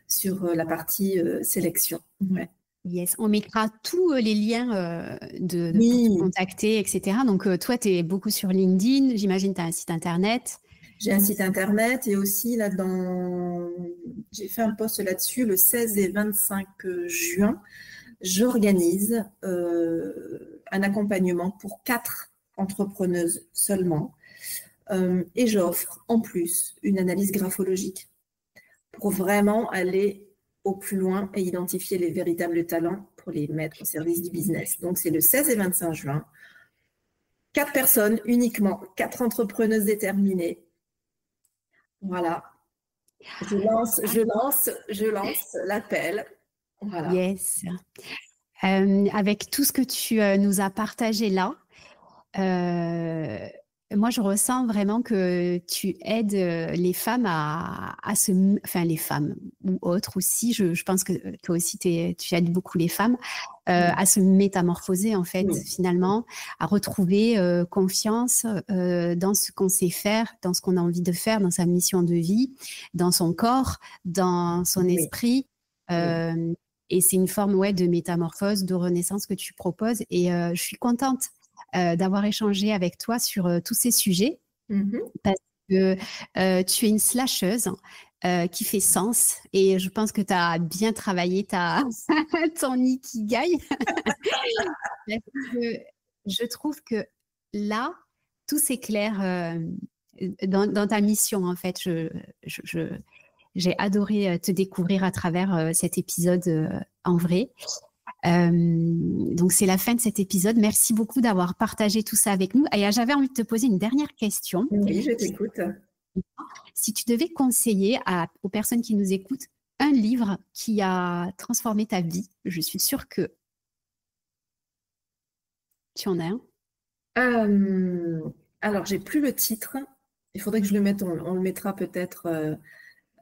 Speaker 2: sur la partie sélection. Ouais.
Speaker 1: Yes, on mettra tous les liens pour te contacter, etc. Donc, toi, tu es beaucoup sur LinkedIn. J'imagine que tu as un site internet.
Speaker 2: J'ai un site internet et aussi j'ai fait un post là-dessus le 16 et 25 juin. J'organise un accompagnement pour 4 entrepreneuses seulement. Et j'offre en plus une analyse graphologique pour vraiment aller au plus loin et identifier les véritables talents pour les mettre au service du business. Donc, c'est le 16 et 25 juin. 4 personnes uniquement, 4 entrepreneuses déterminées. Voilà. Je lance l'appel. Voilà.
Speaker 1: Yes. Avec tout ce que tu nous as partagé là, moi, je ressens vraiment que tu aides les femmes enfin les femmes ou autres aussi. Je pense que toi aussi, tu aides beaucoup les femmes à se métamorphoser en fait, finalement, à retrouver confiance dans ce qu'on sait faire, dans ce qu'on a envie de faire, dans sa mission de vie, dans son corps, dans son esprit. Et c'est une forme de métamorphose, de renaissance que tu proposes. Et je suis contente d'avoir échangé avec toi sur tous ces sujets parce que tu es une slasheuse qui fait sens et je pense que tu as bien travaillé ton ikigai. Parce que je trouve que là, tout s'éclaire dans ta mission en fait. J'ai adoré te découvrir à travers cet épisode en vrai. Donc c'est la fin de cet épisode. Merci beaucoup d'avoir partagé tout ça avec nous. Et j'avais envie de te poser une dernière question.
Speaker 2: Oui, je t'écoute.
Speaker 1: Si tu devais conseiller aux personnes qui nous écoutent un livre qui a transformé ta vie, je suis sûre que tu en as un.
Speaker 2: Alors, j'ai plus le titre. Il faudrait que je le mette. On le mettra peut-être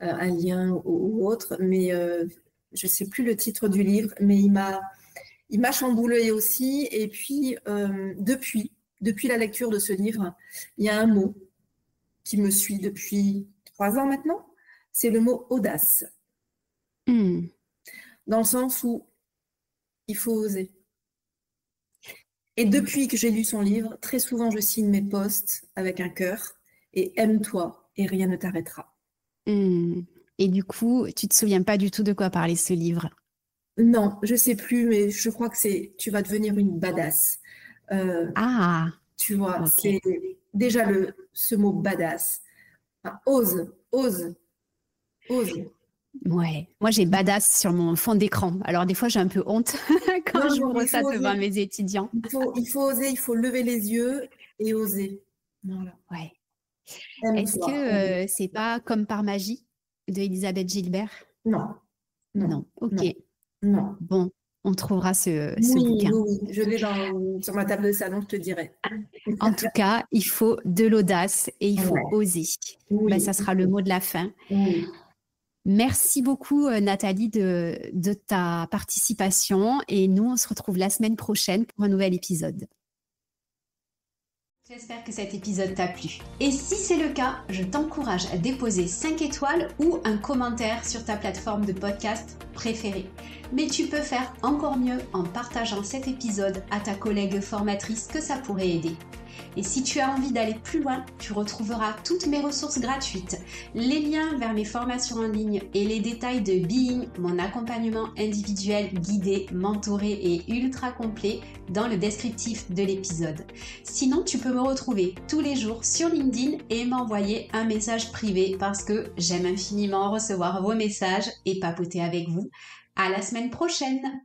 Speaker 2: un lien ou autre, mais je ne sais plus le titre du livre, mais il m'a chamboulé aussi. Et puis, depuis la lecture de ce livre, il y a un mot qui me suit depuis 3 ans maintenant. C'est le mot audace. Dans le sens où il faut oser. Et depuis que j'ai lu son livre, très souvent, je signe mes posts avec un cœur et aime-toi et rien ne t'arrêtera.
Speaker 1: Et du coup, tu te souviens pas du tout de quoi parlait ce livre?
Speaker 2: Non, je sais plus, mais je crois que tu vas devenir une badass. Tu vois, c'est déjà ce mot badass. Enfin, ose.
Speaker 1: Ouais, moi j'ai badass sur mon fond d'écran. Alors des fois j'ai un peu honte quand j'ouvre ça devant mes étudiants.
Speaker 2: Il faut oser, il faut lever les yeux et oser. Voilà.
Speaker 1: Ouais. Est-ce que c'est pas Comme par magie de Elisabeth Gilbert?
Speaker 2: Non.
Speaker 1: Ok.
Speaker 2: Non.
Speaker 1: Bon, on trouvera ce bouquin.
Speaker 2: Oui, je l'ai sur ma table de salon, je te dirai.
Speaker 1: En tout cas, il faut de l'audace et il faut oser. Ça sera le mot de la fin. Merci beaucoup Nathalie de ta participation et nous on se retrouve la semaine prochaine pour un nouvel épisode. J'espère que cet épisode t'a plu. Et si c'est le cas, je t'encourage à déposer 5 étoiles ou un commentaire sur ta plateforme de podcast préférée. Mais tu peux faire encore mieux en partageant cet épisode à ta collègue formatrice que ça pourrait aider. Et si tu as envie d'aller plus loin, tu retrouveras toutes mes ressources gratuites, les liens vers mes formations en ligne et les détails de Being, mon accompagnement individuel, guidé, mentoré et ultra complet dans le descriptif de l'épisode. Sinon, tu peux me retrouver tous les jours sur LinkedIn et m'envoyer un message privé parce que j'aime infiniment recevoir vos messages et papoter avec vous. À la semaine prochaine!